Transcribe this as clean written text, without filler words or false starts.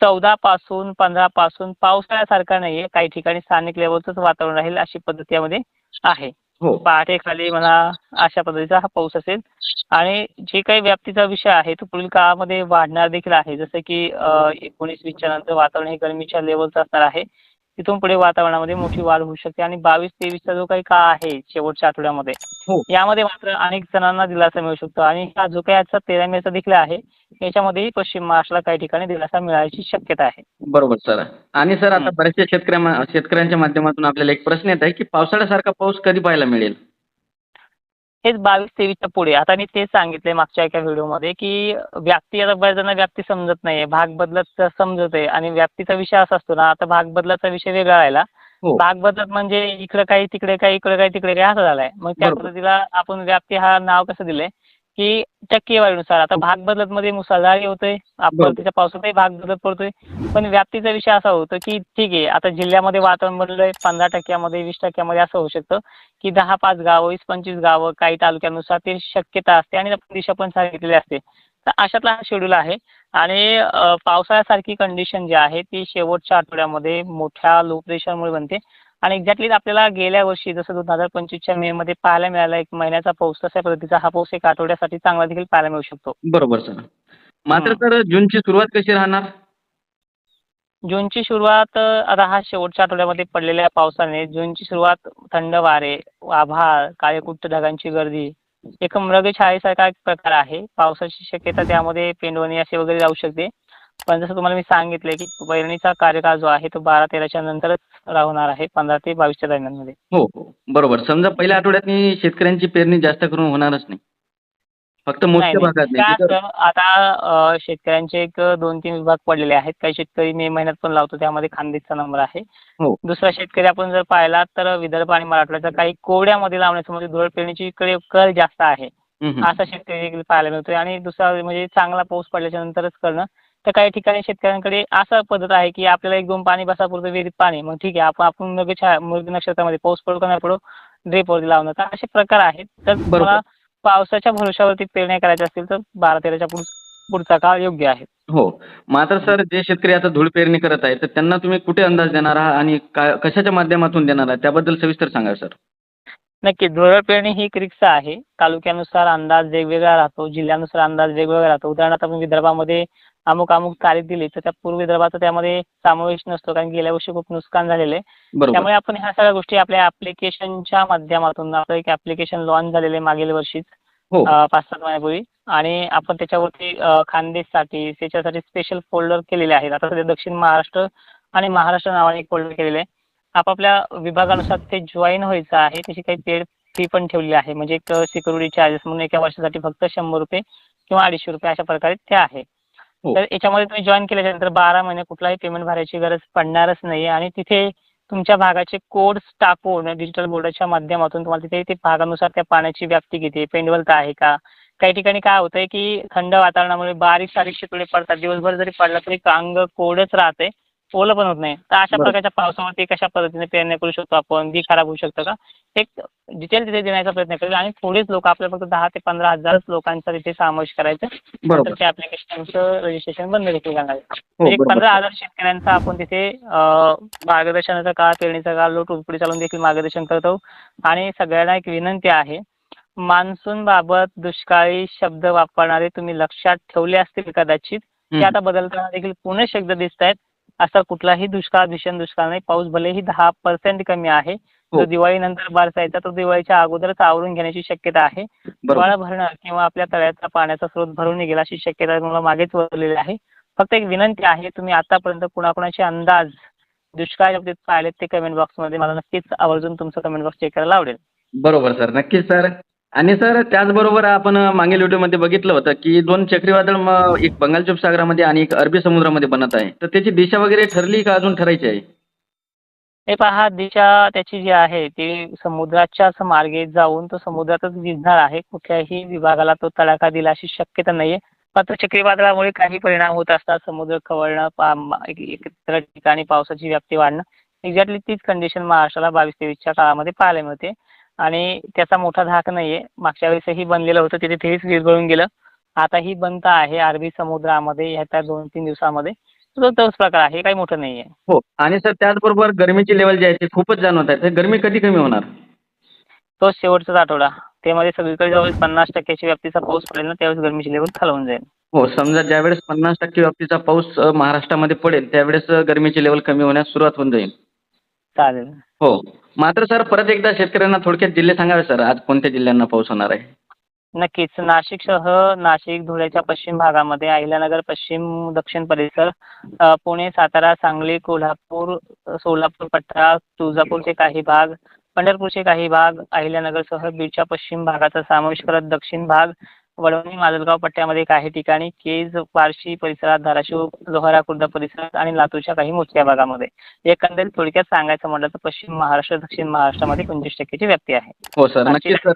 14 पासून 15 पासून पावसाळ्यासारखा नाहीये, काही ठिकाणी स्थानिक लेवलचंच वातावरण राहील अशी पद्धत यामध्ये आहे. हो. पहाटे खाली म्हणा अशा पद्धतीचा हा पाऊस असेल आणि जे काही व्याप्तीचा विषय आहे तो पुढील काळामध्ये वाढणार देखील आहे. जसं की 19-20च्या नंतर वातावरण हे गरमीच्या लेवलचं असणार आहे. तिथून पुढे वातावरणामध्ये मोठी वाढ होऊ शकते आणि 22-23चा जो काही काळ आहे शेवटच्या आठवड्यामध्ये हो. यामध्ये मात्र अनेक जणांना दिलासा मिळू शकतो आणि हा जो काही आजचा 13 मेचा देखील आहे याच्यामध्येही पश्चिम महाराष्ट्राला काही ठिकाणी दिलासा मिळायची शक्यता आहे. बरोबर सर. आणि सर आता बऱ्याचशा शेतकऱ्यांच्या माध्यमातून आपल्याला एक प्रश्न येत आहे की पावसाळ्यासारखा पाऊस कधी पाहायला मिळेल? हेच 22-23च्या पुढे. आता मी तेच सांगितलंय मागच्या एका व्हिडिओमध्ये की व्याप्ती आता बऱ्याच जणांना व्याप्ती समजत नाहीये. भाग बदलत समजतंय आणि व्याप्तीचा विषय असा असतो ना, आता भाग बदलाचा विषय वेगळा राहिला. हो. भाग बदलत म्हणजे इकडं काही, तिकडे काही, इकडे काही, तिकडे काही असं झालाय. मग त्या बरोबर. पद्धतीला आपण व्याप्ती हा नाव कसं दिलंय की टक्केवारीनुसार. आता भाग बदलतमध्ये मुसळधार होतोय, बरोबर. त्याच्या पावसाचाही भाग बदलत पडतोय. पण व्याप्तीचा विषय असा होतो की ठीक आहे, आता जिल्ह्यामध्ये वातावरण बनलंय 15% 20% असं होऊ शकतं की 10-5 गावं, 20-25 गावं काही तालुक्यानुसार ते शक्यता असते आणि दिशा पण सांगितलेली असते. तर अशातला हा शेड्यूल आहे आणि पावसाळ्यासारखी कंडिशन जी आहे ती शेवटच्या आठवड्यामध्ये मोठ्या लो प्रेशरमुळे बनते आणि एक्झॅक्टली आपल्याला गेल्या वर्षी जसं 2025च्या मेमध्ये पाहायला मिळाला एक महिन्याचा पाऊस, तशा पद्धतीचा हा पाऊस एक आठवड्यासाठी चांगला देखील पाहायला मिळू शकतो. बरोबर सर. मात्र सर जूनची सुरुवात कशी राहणार? जूनची सुरुवात आता हा शेवटच्या आठवड्यामध्ये पडलेल्या पावसाने जूनची सुरुवात थंड वारे, आभाळ, काळेकुट्ट ढगांची गर्दी, एक मृगछायेसारखा एक प्रकार आहे. पावसाची शक्यता त्यामध्ये पेंडवणी असे वगैरे राहू शकते. पण जसं तुम्हाला मी सांगितलंय की पेरणीचा कार्यकाळ जो आहे तो 12-13च्या नंतरच राहणार आहे, 15 ते 22च्या दरम्यानमध्ये. हो, हो. बरोबर. समजा पहिल्या आठवड्यात शेतकऱ्यांची पेरणी जास्त करून होणारच नाही. फक्त नाही, मोजक्या नाही. भागात नाही. काय तिथं असतं आता शेतकऱ्यांचे एक 2-3 विभाग पडलेले आहेत. काही शेतकरी मे महिन्यात पण लावतो त्यामध्ये खानदेशचा नंबर आहे. हो. दुसरा शेतकरी आपण जर पाहिला तर विदर्भ आणि मराठवाड्याचा काही कोरड्यामध्ये लावण्याचं म्हणजे धुळ पेरणीची कल जास्त आहे. हं, हं. असा शेतकरी देखील पाहायला मिळतोय आणि दुसरा म्हणजे चांगला पाऊस पडल्याच्या नंतरच करणं. तर काही ठिकाणी शेतकऱ्यांकडे असा पद्धत आहे की आपल्याला 1-2 पाणी बसापुरतं विहिरीत पाणी. मग ठीक आहे आपण मृग नक्षत्रामध्ये पाऊस पडो का नाही पडो ड्रीपवरती लावणं. तर असे प्रकार आहेत. तर बरोबर. तुम्हाला पावसाच्या भरवशावरती पेरण्या करायच्या असतील तर 12-13च्या पुढचा काळ योग्य आहे. हो. मात्र सर जे शेतकरी आता धूळ पेरणी करत आहेत, तर त्यांना तुम्ही कुठे अंदाज देणार आहात आणि कशाच्या माध्यमातून देणार आहात? त्याबद्दल सविस्तर सांगा सर. नक्की. धुरळ पेरणी ही एक रिक्षा आहे. तालुक्यानुसार अंदाज वेगवेगळा राहतो. जिल्ह्यानुसार अंदाज वेगवेगळा राहतो. उदाहरणार्थ आपण विदर्भामध्ये अमुक तारीख दिली तर त्या पूर्व विदर्भाचा त्यामध्ये समावेश नसतो कारण गेल्या वर्षी खूप नुकसान झालेलं आहे. बरोबर. त्यामुळे आपण ह्या सगळ्या गोष्टी आपल्या ॲप्लिकेशनच्या माध्यमातून आपलं एक ॲप्लिकेशन लॉन्च झालेलं आहे मागील वर्षीच हो. 5-7 महिन्यापूर्वी आणि आपण त्याच्यावरती खानदेशसाठी त्याच्यासाठी स्पेशल फोल्डर केलेले आहेत. आता सध्या दक्षिण महाराष्ट्र आणि महाराष्ट्र नावाने एक फोल्डर केलेलं आहे. आपापल्या विभागानुसार ते जॉइन व्हायचं आहे. त्याची काही पेड फी पण ठेवलेली आहे. म्हणजे एक सिक्युरिटी चार्जेस म्हणून एका वर्षासाठी फक्त ₹100 किंवा ₹250 अशा प्रकारे ते आहे. हो. तर याच्यामध्ये तुम्ही जॉइन केल्याच्यानंतर 12 महिने कुठलाही पेमेंट भरायची गरज पडणारच नाही आणि तिथे तुमच्या भागाचे कोड्स टाकून डिजिटल बोर्डाच्या माध्यमातून तुम्हाला तिथे ते भागानुसार त्या पाण्याची व्याप्ती किती आहे, पेंडवलता आहे का? काही ठिकाणी काय होतंय की थंड वातावरणामुळे बारीक-सारीक शितोडे पडतात. दिवसभर जरी पडला तरी अंग कोरडंच राहतंय. ओलं पण होत नाही. तर अशा बरोबर. प्रकारच्या पावसावरती कशा पद्धतीने पेरण्या करू शकतो आपण, बी खराब होऊ शकतं का? एक डिटेल तिथे देण्याचा प्रयत्न करेल आणि थोडेच लोक आपल्याला फक्त 10 ते 15,000च लोकांचा तिथे समावेश करायचा. बरोबर. नंतर त्या ॲप्लिकेशनचं रजिस्ट्रेशन बंद देखील करणार आहे. हो, म्हणजे बरोबर. 15,000 शेतकऱ्यांचा आपण तिथे मार्गदर्शनाचा काळ, पेरणीचा काळ, लोट पुढे चालून देखील मार्गदर्शन करतो आणि सगळ्यांना एक विनंती आहे, मान्सूनबाबत दुष्काळी शब्द वापरणारे तुम्ही लक्षात ठेवले असतील कदाचित. ते आता बदलताना देखील पुणे शब्द दिसतायत. असा कुठलाही दुष्काळ, भीषण दुष्काळ नाही. पाऊस भलेही 10% कमी आहे. हो. जो दिवाळीनंतर बरसायचा तो दिवाळीच्या अगोदरच आवरून घेण्याची शक्यता आहे. बरोबर. हिवाळा भरणं किंवा आपल्या तळ्याचा पाण्याचा स्रोत भरून निघेल अशी शक्यता तुम्हाला मागेच वळवलेली आहे. फक्त एक विनंती आहे, तुम्ही आतापर्यंत कुणाकुणाचे अंदाज दुष्काळाच्या बाबतीत पाहिलेत ते कमेंट बॉक्समध्ये मला नक्कीच आवर्जून तुमचं कमेंट बॉक्स चेक करायला आवडेल. बरोबर सर. नक्कीच सर. आणि सर त्याचबरोबर आपण मागील व्हिडिओमध्ये बघितलं होतं की 2 चक्रीवादळ एक बंगालच्या उपसागरामध्ये आणि एक अरबी समुद्रामध्ये बनत आहे. तर त्याची दिशा वगैरे ठरली का अजून ठरायची आहे? हे पहा दिशा त्याची जी आहे ती समुद्राच्याच मार्गे जाऊन तो समुद्रातच भिजणार आहे. कुठल्याही विभागाला तो तडाखा दिला अशी शक्यता नाहीये. मात्र चक्रीवादळामुळे काही परिणाम होत असतात. समुद्र खवळणं, इतर ठिकाणी पावसाची व्याप्ती वाढणं. एक्झॅक्टली तीच कंडिशन महाराष्ट्राला 22-23च्या काळामध्ये पाहायला मिळते आणि त्याचा मोठा धाक नाहीये. मागच्या वेळेसही बनलेलं होतं तिथे तेच विरघळून गेलं. आताही बनतं आहे अरबी समुद्रामध्ये येत्या 2-3 दिवसामध्ये. तो तोच प्रकार आहे, काही मोठं नाही आहे. हो. आणि सर त्याचबरोबर गरमीची लेवल जी आहे ती खूपच जाणवत आहे. तर गरमी कधी कमी होणार? तो शेवटचाच आठवडा. त्यामध्ये सगळीकडे ज्यावेळेस 50% व्याप्तीचा पाऊस पडेल ना, त्यावेळेस गरमीची लेवल खालवून जाईल. हो, समजा ज्यावेळेस 50% व्याप्तीचा पाऊस महाराष्ट्रामध्ये पडेल त्यावेळेस गरमीची लेवल कमी होण्यास सुरुवात होऊन जाईल. चालेल. हो. मात्र सर परत एकदा शेतकऱ्यांना थोडक्यात जिल्हे सांगावे सर, आज कोणत्या जिल्ह्यांना पाऊस होणार आहे? नक्कीच. नाशिकसह नाशिक, धुळ्याच्या पश्चिम भागामध्ये, अहिल्यानगर पश्चिम, दक्षिण परिसर, पुणे, सातारा, सांगली, कोल्हापूर, सोलापूर पट्टा, तुळजापूरचे काही भाग, पंढरपूरचे काही भाग, अहिल्यानगरसह बीडच्या पश्चिम भागाचा समावेश करत दक्षिण भाग, वडवणी, माजलगाव पट्ट्यामध्ये काही ठिकाणी, केज, बार्शी परिसरात, धाराशिव, लोहारा, खुर्द परिसरात आणि लातूरच्या काही मोजक्या भागामध्ये. एकंदरीत थोडक्यात सांगायचं म्हटलं तर पश्चिम महाराष्ट्र, दक्षिण महाराष्ट्रामध्ये 25% ची व्याप्ती आहे. हो सर, नक्कीच सर.